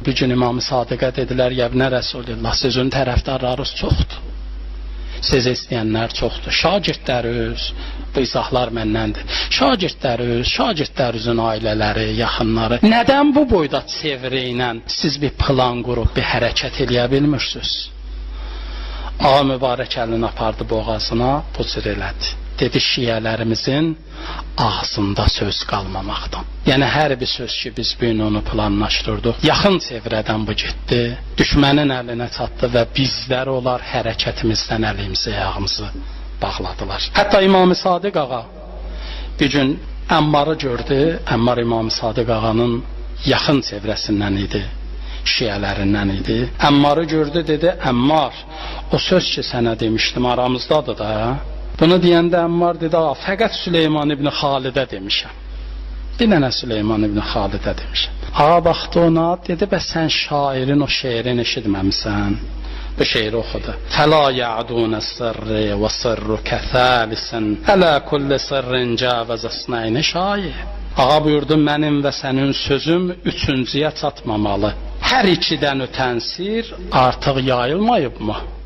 Bir gün İmam-ı Sadiqə dedilər, Yəbnə Rəsulillah, sizin tərəfdarlarınız çoxdur. Siz istəyənlər çoxdur. Şagirdləriniz, bu izahlar məndəndir. Şagirdlərinizin ailələri, yaxınları. Nədən bu boyda çevrə ilə siz bir plan qurub, bir hərəkət eləyə bilmirsiniz? Ağa mübarək əlini apardı boğazına, bu cür elədi. Dedi, şiyələrimizin ağzında söz qalmamaqdan. Yəni, hər bir söz ki, biz bu gün onu planlaşdırdıq. Yaxın çevrədən bu getdi, düşmənin əlinə çatdı və bizlər olar hərəkətimizdən əlimizi, ayağımızı bağladılar. Hətta İmam-ı Sadiq ağa bir gün Əmmarı gördü. Əmmar İmam-ı Sadiq ağanın yaxın çevrəsindən idi, şiyələrindən idi. Əmmarı gördü, dedi, Əmmar, o söz ki, sənə demişdim, aramızdadır da. Bunu deyəndə Əmmar dedi, fəqət Süleyman ibn Xalidə demişəm. Bir dənə Süleyman ibn Xalidə demişəm. Ağa baxdı ona, dedi, bəs sən şairin o şeirini eşitməmisən? Bu şeiri oxudu. Fəla ya'dunə sirri və sirru kəthəlisin ələ kulli sirrin cəvəzəsnəyni şair. Ağa buyurdu, mənim və sənin sözüm üçüncüyə çatmamalı. Hər ikidən ötən sir artıq yayılmayıbmı?